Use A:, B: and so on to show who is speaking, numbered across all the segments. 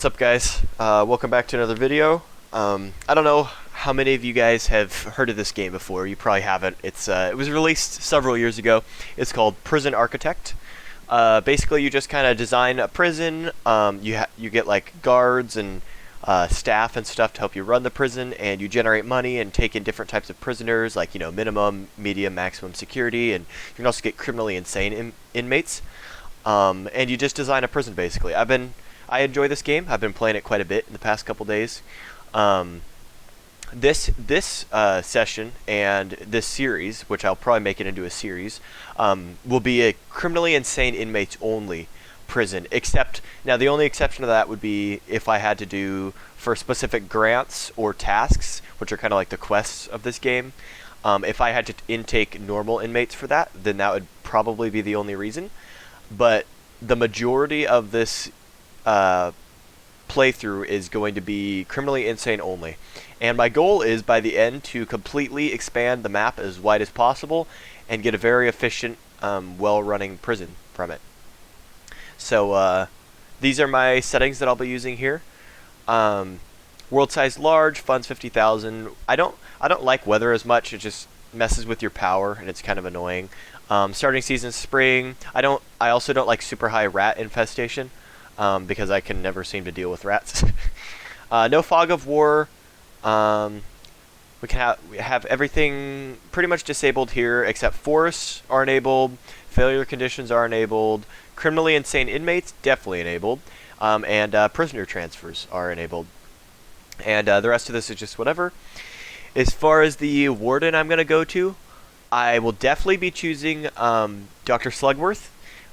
A: What's up, guys? Welcome back to another video. I don't know how many of you guys have heard of this game before. You probably haven't. It was released several years ago. It's called Prison Architect. Basically, you just kind of design a prison. You get like guards and staff and stuff to help you run the prison, and you generate money and take in different types of prisoners, like minimum, medium, maximum security, and you can also get criminally insane inmates. And you just design a prison basically. I enjoy this game. I've been playing it quite a bit in the past couple days. This session and this series, which I'll probably make it into a series, will be a criminally insane inmates only prison. Except now, the only exception to that would be if I had to do for specific grants or tasks, which are kind of like the quests of this game. If I had to intake normal inmates for that, then that would probably be the only reason. But the majority of this playthrough is going to be criminally insane only, and my goal is by the end to completely expand the map as wide as possible and get a very efficient, well-running prison from it. So these are my settings that I'll be using here. World size large, funds 50,000. I don't like weather as much. It just messes with your power and it's kind of annoying. Starting season spring. I also don't like super high rat infestation. Because I can never seem to deal with rats. No fog of war. We have everything pretty much disabled here, except forests are enabled, failure conditions are enabled, criminally insane inmates definitely enabled, and prisoner transfers are enabled. And the rest of this is just whatever. As far as the warden I'm going to go to, I will definitely be choosing Dr. Slugworth,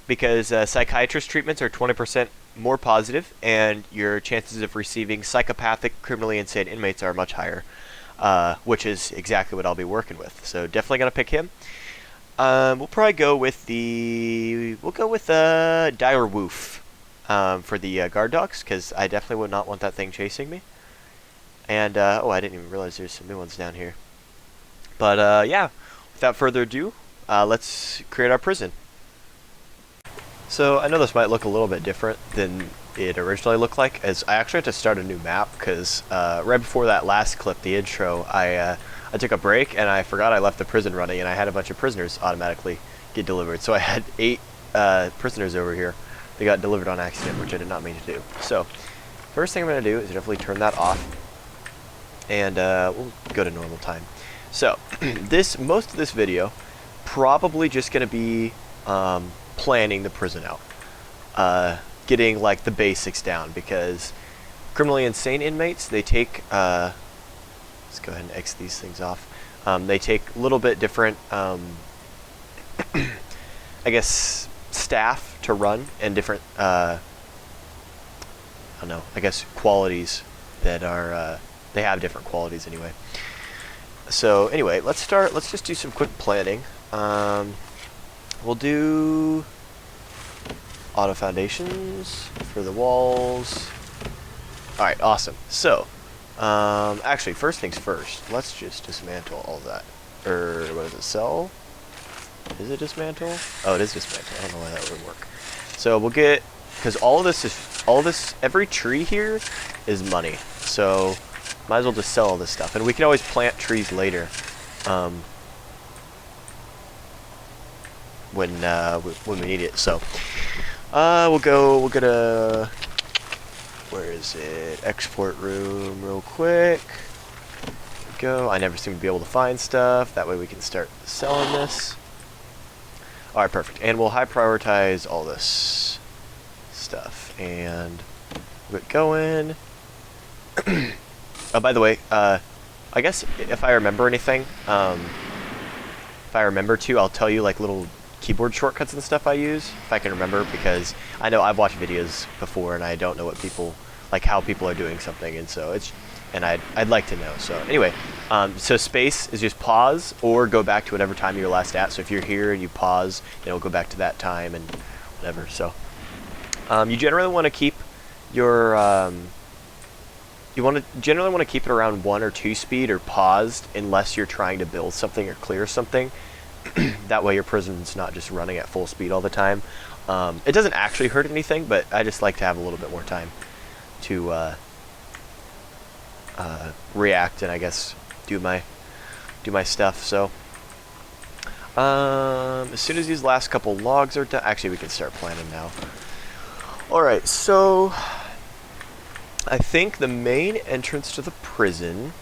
A: because psychiatrist treatments are 20% more positive, and your chances of receiving psychopathic, criminally insane inmates are much higher, which is exactly what I'll be working with. So definitely gonna pick him. We'll probably go with Dire Woof for the guard dogs, because I definitely would not want that thing chasing me. And oh, I didn't even realize there's some new ones down here. But yeah, without further ado, let's create our prison. So I know this might look a little bit different than it originally looked like, as I actually had to start a new map, because right before that last clip, the intro, I took a break and I forgot I left the prison running, and I had a bunch of prisoners automatically get delivered. So I had 8 prisoners over here. They got delivered on accident, which I did not mean to do. So first thing I'm going to do is definitely turn that off, and we'll go to normal time. So most of this video probably just going to be planning the prison out, getting like the basics down, because criminally insane inmates, they take let's go ahead and X these things off. They take a little bit different I guess staff to run, and different I don't know, I guess qualities that are they have different qualities anyway. So anyway, let's just do some quick planning. We'll do auto foundations for the walls. Alright, awesome. So, actually, first things first, let's just dismantle all that. What does it sell? Is it dismantle? Oh, it is dismantle. I don't know why that would work. So we'll get, because all of this, every tree here is money. So, might as well just sell all this stuff. And we can always plant trees later. When we need it. So we'll get a, where is it, export room real quick. There we go. I never seem to be able to find stuff. That way we can start selling this. Alright, perfect. And we'll high prioritize all this stuff, and we'll get going. Oh, by the way, I guess if I remember anything, if I remember to, I'll tell you like little keyboard shortcuts and stuff I use, if I can remember, because I know I've watched videos before and I don't know what people, like how people are doing something, and so I'd like to know. So anyway, so space is just pause or go back to whatever time you're last at. So if you're here and you pause, it'll go back to that time and whatever. So you generally want to keep your generally want to keep it around 1 or 2 speed or paused, unless you're trying to build something or clear something. That way your prison's not just running at full speed all the time. It doesn't actually hurt anything, but I just like to have a little bit more time. to react and I guess do my stuff. So as soon as these last couple logs are done, actually we can start planning now. All right, so I think the main entrance to the prison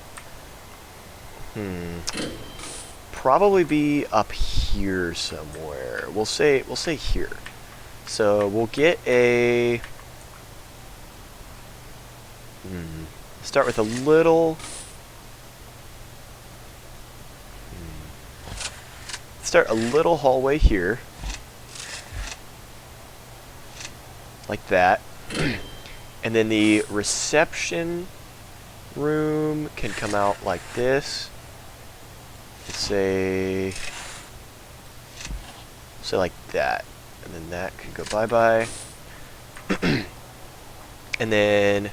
A: probably be up here somewhere. We'll say here. So we'll get a start with a little start a little hallway here like that. And then the reception room can come out like this. Let's say like that. And then that can go bye-bye. And then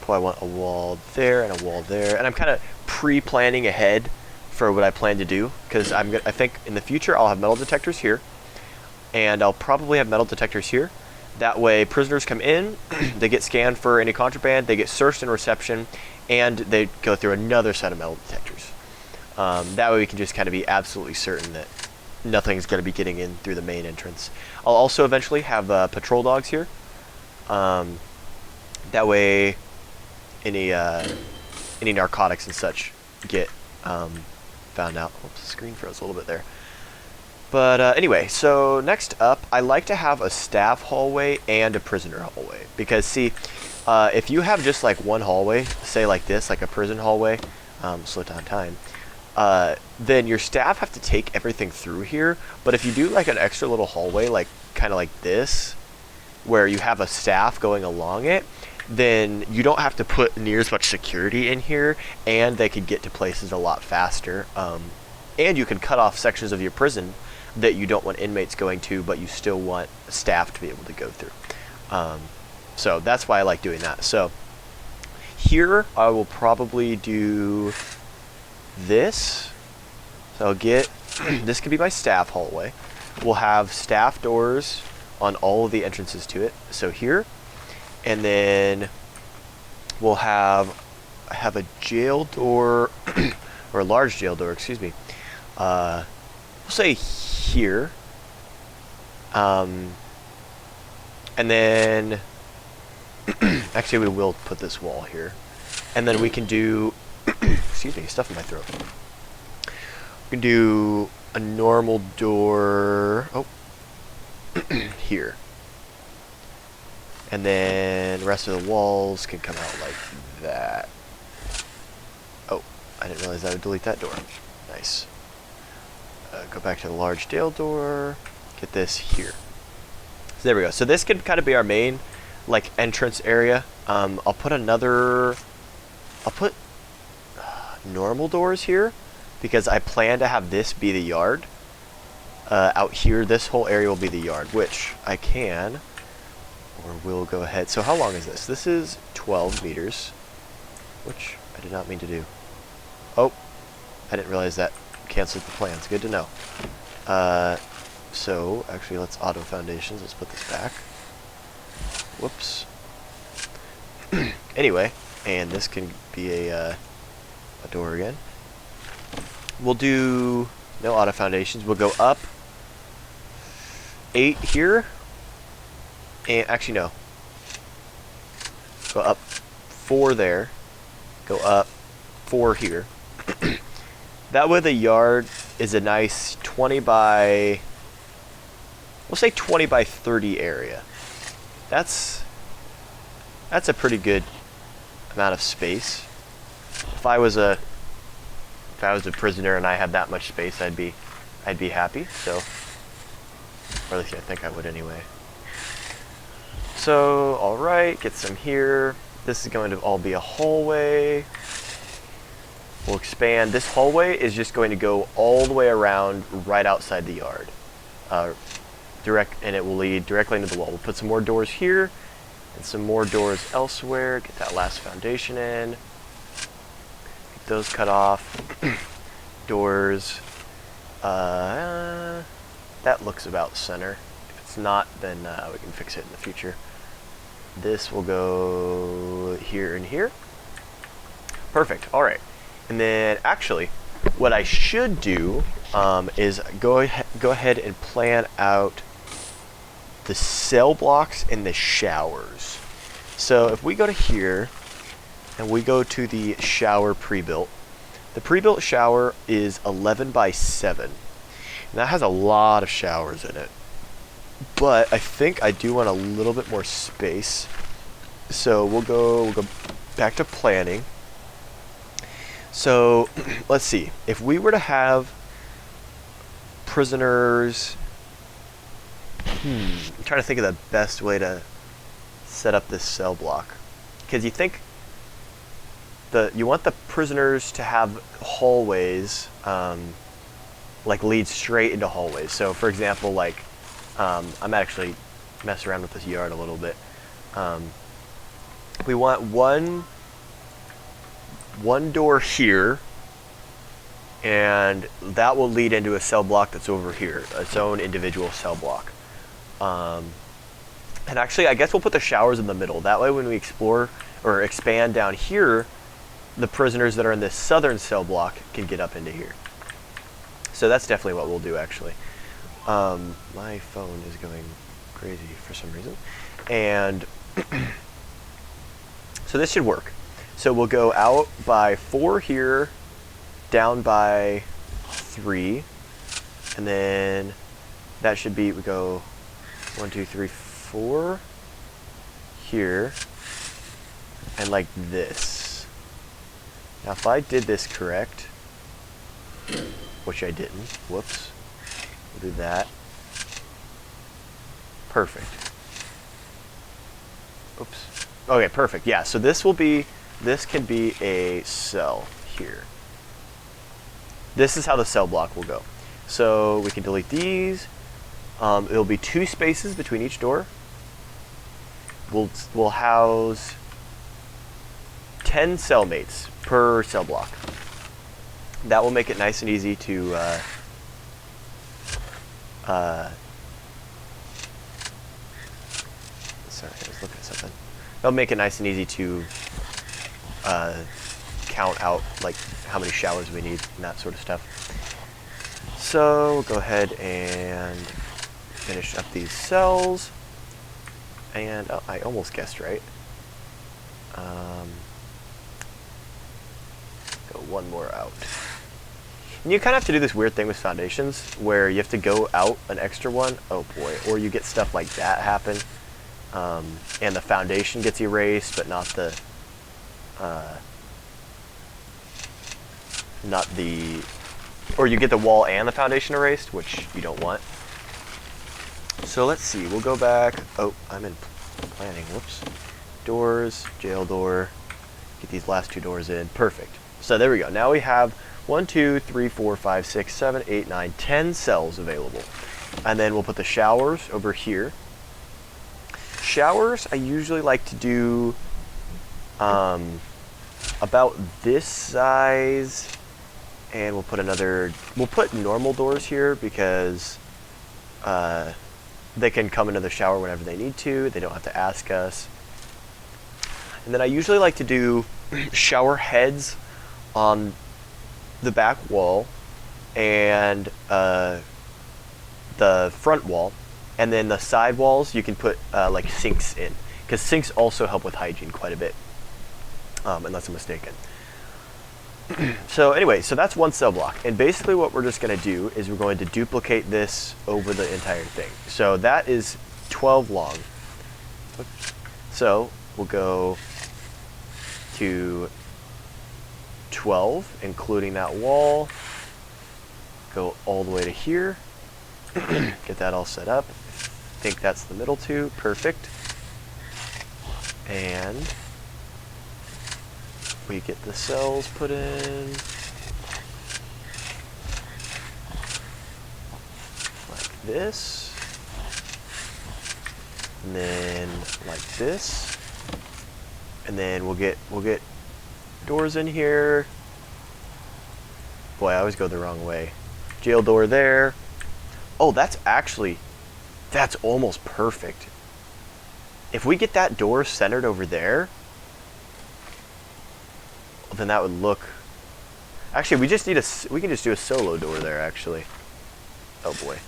A: I want a wall there and a wall there. And I'm kind of pre-planning ahead for what I plan to do, because I think in the future I'll have metal detectors here, and I'll probably have metal detectors here. That way prisoners come in, they get scanned for any contraband, they get searched in reception, and they go through another set of metal detectors. That way we can just kind of be absolutely certain that nothing's going to be getting in through the main entrance. I'll also eventually have patrol dogs here. That way any narcotics and such get found out. Oops, the screen froze a little bit there. But anyway, so next up, I like to have a staff hallway and a prisoner hallway. Because see, if you have just like one hallway, say like this, like a prison hallway, slow down time, then your staff have to take everything through here. But if you do like an extra little hallway, like kind of like this, where you have a staff going along it, then you don't have to put near as much security in here, and they could get to places a lot faster. And you can cut off sections of your prison that you don't want inmates going to, but you still want staff to be able to go through. So that's why I like doing that. So here I will probably do this. So I'll get, this could be my staff hallway. We'll have staff doors on all of the entrances to it. So here, and then we'll have a jail door, or a large jail door, excuse me. We'll say here, and then actually we will put this wall here, and then we can do excuse me, stuff in my throat. We can do a normal door here, and then the rest of the walls can come out like that. Oh, I didn't realize I would delete that door. Nice. Go back to the large jail door, get this here. So there we go. So this could kind of be our main like entrance area. I'll put normal doors here, because I plan to have this be the yard. Out here, this whole area will be the yard, which I can, or will go ahead. So how long is this? This is 12 meters, which I did not mean to do. Oh, I didn't realize that canceled the plans. Good to know. So actually, let's auto foundations. Let's put this back. Whoops. Anyway, and this can be a door again. We'll do no auto foundations. We'll go up 8 here, and actually no. Go up 4 there. Go up 4 here. That way the yard is a nice 20 by, we'll say 20 by 30 area. That's a pretty good amount of space. If I was a prisoner and I had that much space, I'd be happy. So, or at least I think I would anyway. So, all right, get some here. This is going to all be a hallway. We'll expand. This hallway is just going to go all the way around right outside the yard. And it will lead directly into the wall. We'll put some more doors here and some more doors elsewhere. Get that last foundation in. Get those cut off. Doors. That looks about center. If it's not, then we can fix it in the future. This will go here and here. Perfect. All right. And then actually, what I should do is go ahead and plan out the cell blocks and the showers. So if we go to here and we go to the shower pre-built, the pre-built shower is 11 by 7. And that has a lot of showers in it. But I think I do want a little bit more space. So we'll go back to planning. So let's see. If we were to have prisoners, I'm trying to think of the best way to set up this cell block. Because you think you want the prisoners to have hallways, like lead straight into hallways. So for example, like I might actually mess around with this yard a little bit. We want one door here, and that will lead into a cell block that's over here, its own individual cell block. And actually, I guess we'll put the showers in the middle. That way when we explore or expand down here, the prisoners that are in this southern cell block can get up into here. So that's definitely what we'll do, actually. My phone is going crazy for some reason. And so this should work. So we'll go out by 4 here, down by 3, and then that should be, we go 1, 2, 3, 4 here, and like this. Now if I did this correct, which I didn't, whoops, we'll do that. Perfect. Oops. Okay, perfect. Yeah, so this can be a cell here. This is how the cell block will go. So we can delete these. It'll be 2 spaces between each door. We'll house 10 cellmates per cell block. That will make it nice and easy to sorry, I was looking at something. That'll make it nice and easy to count out like how many showers we need and that sort of stuff. So we'll go ahead and finish up these cells. And oh, I almost guessed right. Go one more out. And you kind of have to do this weird thing with foundations where you have to go out an extra one. Oh boy, or you get stuff like that happen. And the foundation gets erased, but not the or you get the wall and the foundation erased, which you don't want. So let's see, we'll go back. Oh, I'm in planning, whoops. Doors, jail door, get these last 2 doors in, perfect. So there we go, now we have 1, 2, 3, 4, 5, 6, 7, 8, 9, 10 cells available. And then we'll put the showers over here. Showers, I usually like to do about this size, and we'll put normal doors here because they can come into the shower whenever they need to. They don't have to ask us. And then I usually like to do shower heads on the back wall and the front wall. And then the side walls, you can put like sinks in, because sinks also help with hygiene quite a bit, unless I'm mistaken. So anyway, so that's one cell block. And basically what we're just going to do is we're going to duplicate this over the entire thing. So that is 12 long. So we'll go to 12, including that wall. Go all the way to here. Get that all set up. I think that's the middle 2. Perfect. And we get the cells put in like this, and then like this, and then we'll get doors in here. Boy, I always go the wrong way. Jail door there. Oh, that's almost perfect. if we get that door centered over there, then that would look... Actually, we can just do a solo door there, actually. Oh boy.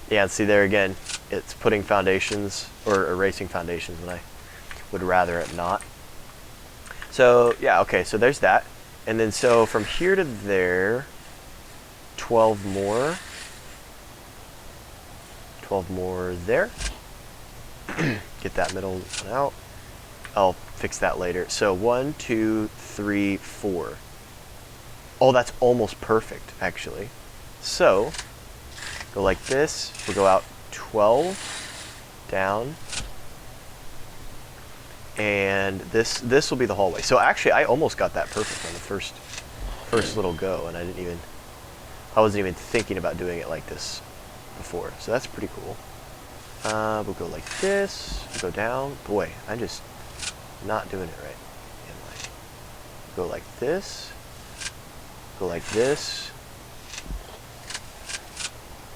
A: Yeah, and see there again, it's putting foundations, or erasing foundations when I would rather it not. So, yeah, okay, so there's that. And then so from here to there, 12 more. 12 more there. Get that middle one out. I'll fix that later. So 1, 2, 3, 4. Oh, that's almost perfect, actually. So, go like this. We'll go out 12, down. And this will be the hallway. So actually, I almost got that perfect on the first little go, and I wasn't even thinking about doing it like this before. So that's pretty cool. We'll go like this. We'll go down. Boy, I'm just not doing it right. Go like this. Go like this.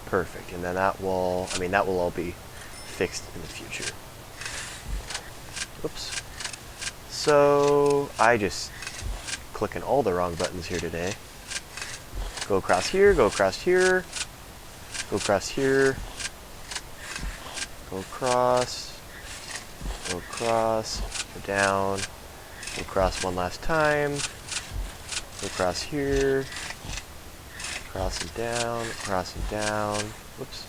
A: Perfect. And then that wall, that will all be fixed in the future. Oops. So, I just clicking all the wrong buttons here today. Go across here, go across here, go across here, go across, go down, go across one last time, go across here, cross and down, whoops,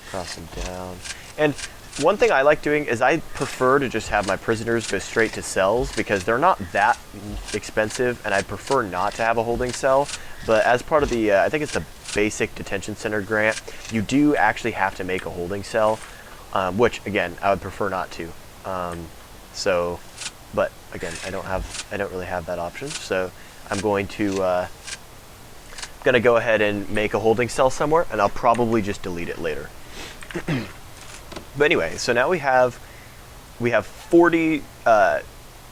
A: cross and down. And one thing I like doing is I prefer to just have my prisoners go straight to cells because they're not that expensive, and I prefer not to have a holding cell. But as part of the, I think it's the basic detention center grant, you do actually have to make a holding cell, which again I would prefer not to. But again, I don't really have that option, so I'm going to go ahead and make a holding cell somewhere, and I'll probably just delete it later. But anyway, so now we have 40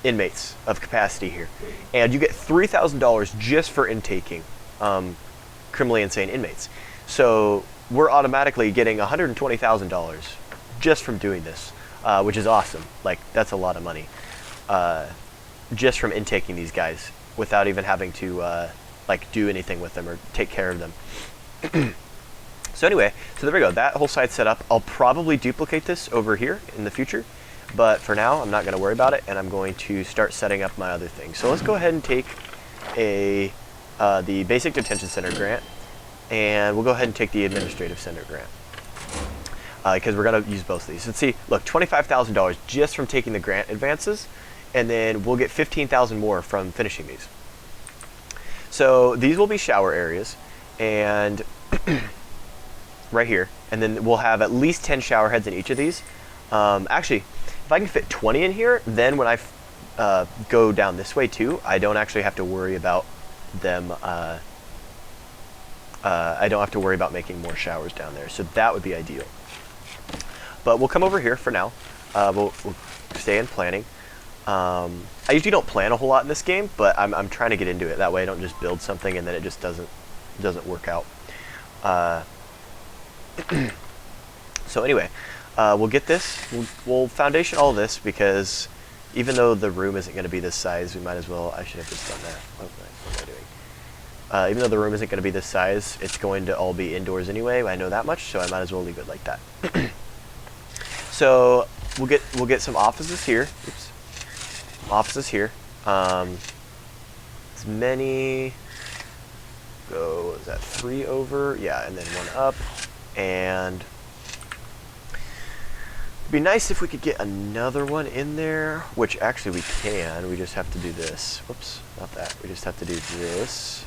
A: inmates of capacity here, and you get $3,000 just for intaking criminally insane inmates. So we're automatically getting $120,000 just from doing this, which is awesome. Like, that's a lot of money just from intaking these guys without even having to do anything with them or take care of them. So anyway, so there we go. That whole side's set up. I'll probably duplicate this over here in the future, but for now, I'm not going to worry about it, and I'm going to start setting up my other things. So let's go ahead and take the Basic Detention Center grant, and we'll go ahead and take the Administrative Center grant, because we're going to use both of these. Let's see, look, $25,000 just from taking the grant advances, and then we'll get $15,000 more from finishing these. So these will be shower areas, and right here, and then we'll have at least 10 shower heads in each of these. Actually, if I can fit 20 in here, then when I go down this way too, I don't actually have to worry about them. I don't have to worry about making more showers down there, so that would be ideal. But we'll come over here for now. We'll stay in planning. I usually don't plan a whole lot in this game, but I'm trying to get into it. That way I don't just build something and then it just doesn't work out. So anyway, we'll get this. We'll foundation all this, because even though the room isn't going to be this size, we might as well... I should have just done that. What am I doing? Even though the room isn't going to be this size, it's going to all be indoors anyway. I know that much, so I might as well leave it like that. So we'll get some offices here. Oops. Offices here. As many... Go, is that 3 over? Yeah, and then 1 up. And it'd be nice if we could get another one in there, which actually we can. We just have to do this. Whoops, not that. We just have to do this,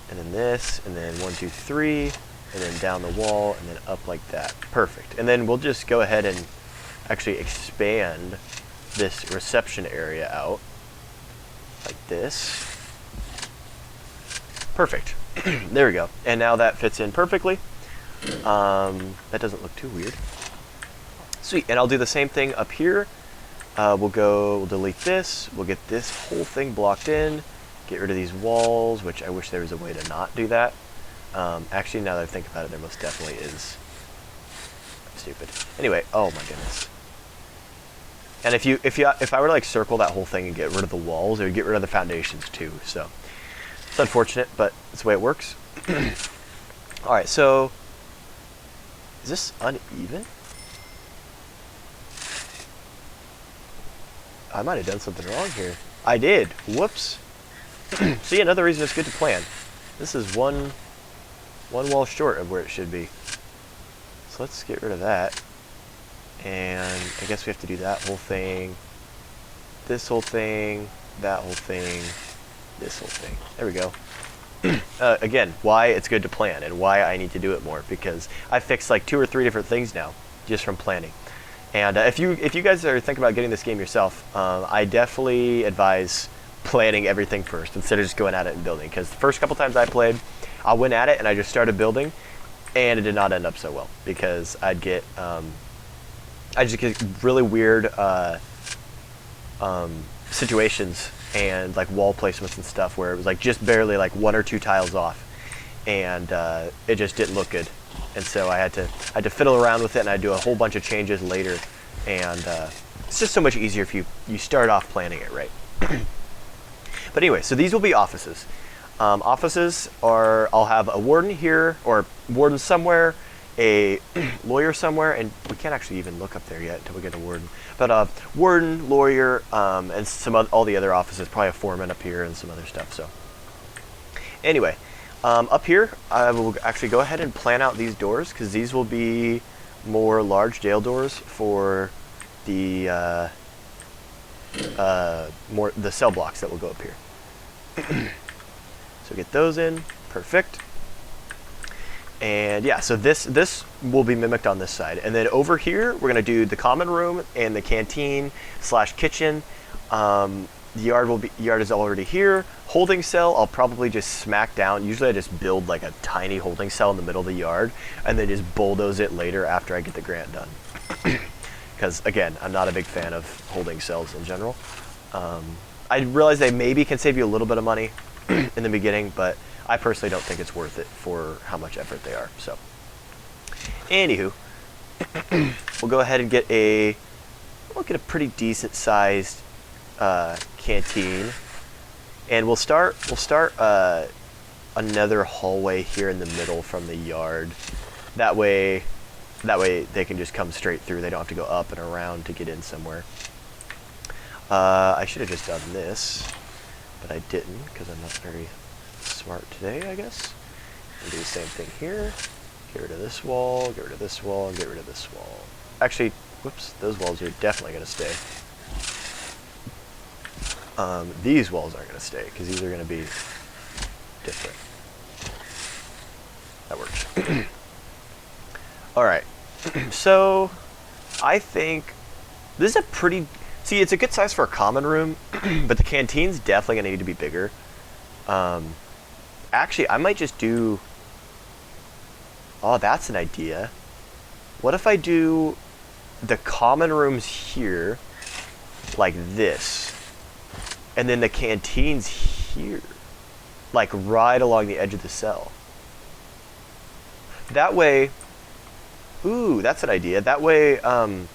A: and then this, and then 1, 2, 3, and then down the wall, and then up like that. Perfect. And then we'll just go ahead and actually expand this reception area out like this. Perfect. There we go. And now that fits in perfectly. That doesn't look too weird. Sweet. And I'll do the same thing up here. We'll delete this. We'll get this whole thing blocked in. Get rid of these walls, which I wish there was a way to not do that. Actually, now that I think about it, there most definitely is. I'm stupid. Anyway, oh my goodness. And if I were to like circle that whole thing and get rid of the walls, it would get rid of the foundations too. So it's unfortunate, but it's the way it works. All right, so is this uneven? I might have done something wrong here. I did. Whoops. See, another reason it's good to plan. This is one wall short of where it should be. So let's get rid of that. And I guess we have to do that whole thing, this whole thing, that whole thing, this whole thing. There we go. Again, why it's good to plan and why I need to do it more, because I fixed like 2 or 3 different things now just from planning. And if you guys are thinking about getting this game yourself, I definitely advise planning everything first instead of just going at it and building. Because the first couple times I played, I went at it and I just started building, and it did not end up so well because I just get really weird situations and like wall placements and stuff where it was like just barely like 1 or 2 tiles off, and it just didn't look good. And so I had to fiddle around with it, and I'd do a whole bunch of changes later. And it's just so much easier if you start off planning it right. But anyway, so these will be offices. Offices are, I'll have a warden here, or warden somewhere, a lawyer somewhere, and we can't actually even look up there yet until we get a warden. But warden, lawyer, and all the other offices, probably a foreman up here and some other stuff. So anyway. Up here, I will actually go ahead and plan out these doors, because these will be more large jail doors for the the cell blocks that will go up here. So get those in, perfect. And yeah, so this will be mimicked on this side, and then over here we're gonna do the common room and the canteen / kitchen. The yard is already here. Holding cell, I'll probably just smack down. Usually I just build like a tiny holding cell in the middle of the yard and then just bulldoze it later after I get the grant done. Because again, I'm not a big fan of holding cells in general. I realize they maybe can save you a little bit of money in the beginning, but I personally don't think it's worth it for how much effort they are. So, anywho, we'll go ahead and get a pretty decent sized canteen, and we'll start another hallway here in the middle from the yard. That way they can just come straight through. They don't have to go up and around to get in somewhere. I should have just done this, but I didn't because I'm not very smart today, I guess. I'll do the same thing here. Get rid of this wall, get rid of this wall, and get rid of this wall. Actually, whoops, those walls are definitely going to stay. These walls aren't going to stay because these are going to be different. That works. Alright, so I think this is a pretty... See, it's a good size for a common room, but the canteen's definitely going to need to be bigger. Actually, I might just do... Oh, that's an idea. What if I do the common rooms here like this, and then the canteen's here, like right along the edge of the cell? That way... Ooh, that's an idea. That way, I'll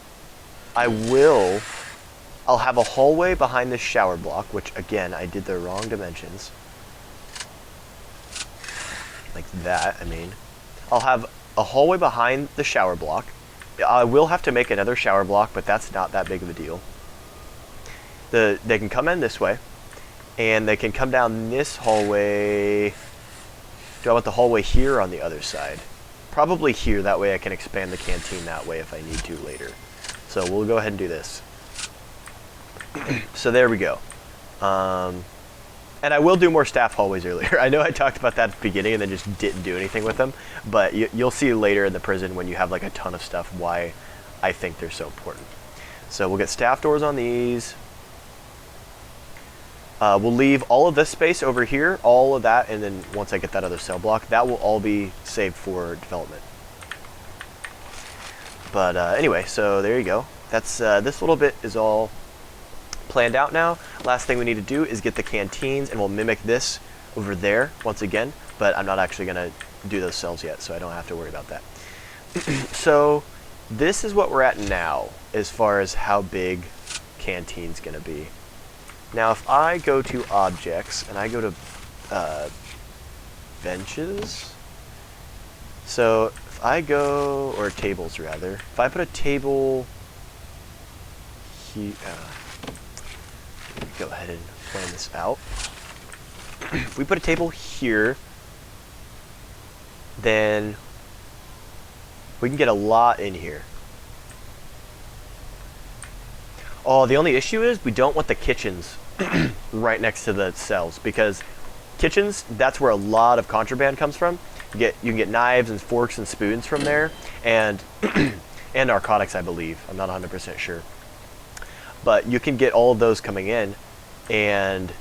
A: have a hallway behind this shower block, which again, I did the wrong dimensions. Like that, I mean. I'll have a hallway behind the shower block. I will have to make another shower block, but that's not that big of a deal. They can come in this way, and they can come down this hallway. Do I want the hallway here or on the other side? Probably here, that way I can expand the canteen that way if I need to later. So we'll go ahead and do this. So there we go. And I will do more staff hallways earlier. I know I talked about that at the beginning and then just didn't do anything with them, but you'll see later in the prison when you have like a ton of stuff why I think they're so important. So we'll get staff doors on these. We'll leave all of this space over here, all of that, and then once I get that other cell block, that will all be saved for development. But anyway, so there you go. That's this little bit is all planned out now. Last thing we need to do is get the canteens, and we'll mimic this over there once again, but I'm not actually going to do those cells yet, so I don't have to worry about that. So this is what we're at now as far as how big canteen's going to be. Now, if I go to objects and I go to benches, so if I go, or tables rather, if I put a table here, go ahead and plan this out. If we put a table here, then we can get a lot in here. Oh, the only issue is we don't want the kitchens right next to the cells, because kitchens, that's where a lot of contraband comes from. You can get knives and forks and spoons from there, and and narcotics, I believe. I'm not 100% sure. But you can get all of those coming in and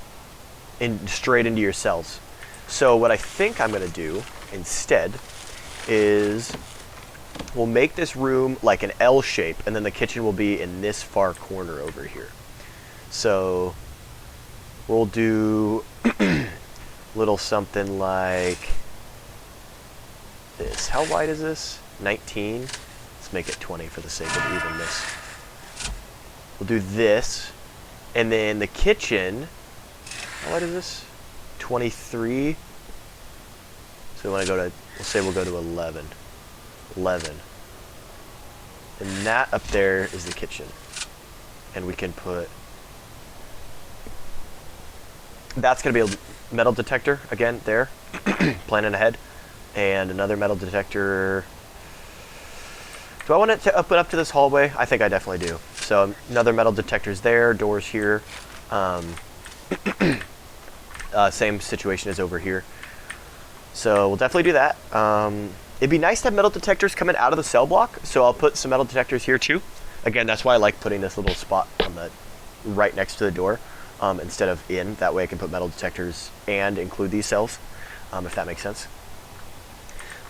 A: straight into your cells. So what I think I'm going to do instead is we'll make this room like an L shape, and then the kitchen will be in this far corner over here. So we'll do little something like this. How wide is this? 19. Let's make it 20 for the sake of evenness. We'll do this, and then the kitchen, how wide is this? 23. So we want to go to, we'll say we'll go to 11. 11. And that up there is the kitchen. And we can put, that's going to be a metal detector, again, there, planning ahead. And another metal detector. Do I want it to open up to this hallway? I think I definitely do. So another metal detector's there, doors here. Same situation as over here. So we'll definitely do that. It'd be nice to have metal detectors coming out of the cell block, so I'll put some metal detectors here too. Again, that's why I like putting this little spot on the right next to the door instead of in. That way I can put metal detectors and include these cells, if that makes sense.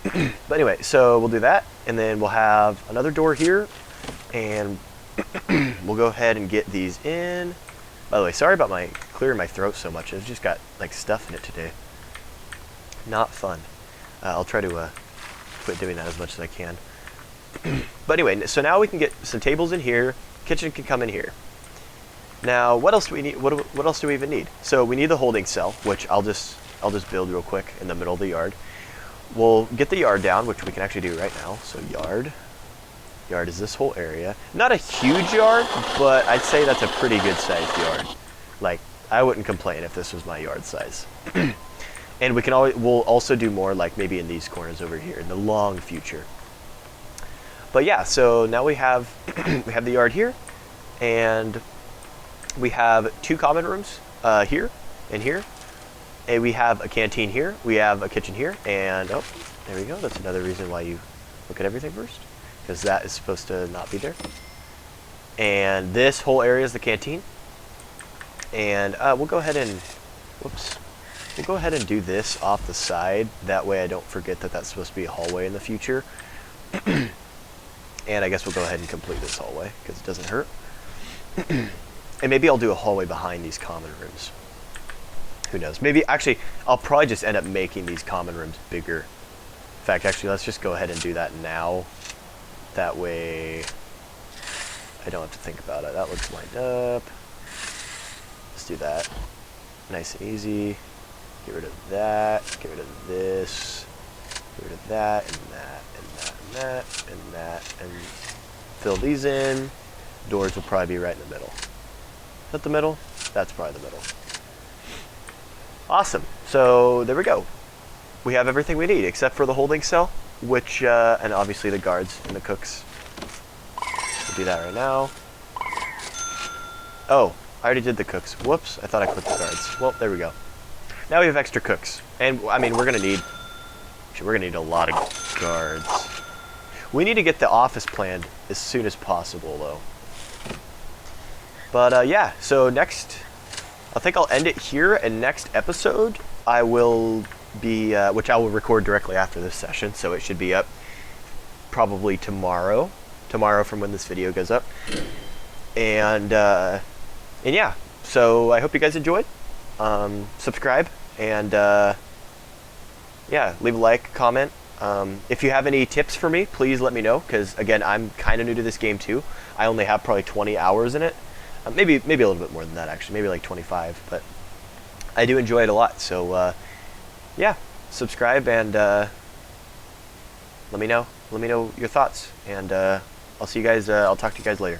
A: But anyway, so we'll do that, and then we'll have another door here, and we'll go ahead and get these in. By the way, sorry about my clearing my throat so much. I've just got like stuff in it today. Not fun. I'll try to quit doing that as much as I can. But anyway, so now we can get some tables in here. Kitchen can come in here. Now, what else do we need? What else do we even need? So we need the holding cell, which I'll just build real quick in the middle of the yard. We'll get the yard down, which we can actually do right now. So yard is this whole area. Not a huge yard, but I'd say that's a pretty good sized yard. Like, I wouldn't complain if this was my yard size. And we'll also do more, like maybe in these corners over here in the long future. But yeah, so now we have we have the yard here, and we have two common rooms here and here. And we have a canteen here, we have a kitchen here, and oh, there we go. That's another reason why you look at everything first, because that is supposed to not be there. And this whole area is the canteen. And we'll go ahead and, we'll go ahead and do this off the side. That way I don't forget that that's supposed to be a hallway in the future. And I guess we'll go ahead and complete this hallway, because it doesn't hurt. And maybe I'll do a hallway behind these common rooms. Who knows? Maybe, actually, I'll probably just end up making these common rooms bigger. In fact, actually, let's just go ahead and do that now. That way, I don't have to think about it. That looks lined up. Let's do that. Nice and easy. Get rid of that. Get rid of this. Get rid of that, and that, and that, and that, and that, and fill these in. Doors will probably be right in the middle. Is that the middle? That's probably the middle. Awesome. So there we go. We have everything we need except for the holding cell, which and obviously the guards and the cooks. We'll do that right now. Oh, I already did the cooks. Whoops, I thought I clicked the guards. Well, there we go. Now we have extra cooks, and I mean we're gonna need a lot of guards. We need to get the office planned as soon as possible, though. But yeah, so next. I think I'll end it here, and next episode I will be, which I will record directly after this session, so it should be up probably tomorrow from when this video goes up. And yeah, so I hope you guys enjoyed. Subscribe, and yeah, leave a like, comment. If you have any tips for me, please let me know, because again, I'm kind of new to this game too. I only have probably 20 hours in it. Maybe a little bit more than that actually, maybe like 25. But I do enjoy it a lot. So yeah, subscribe and let me know your thoughts, and I'll see you guys. I'll talk to you guys later.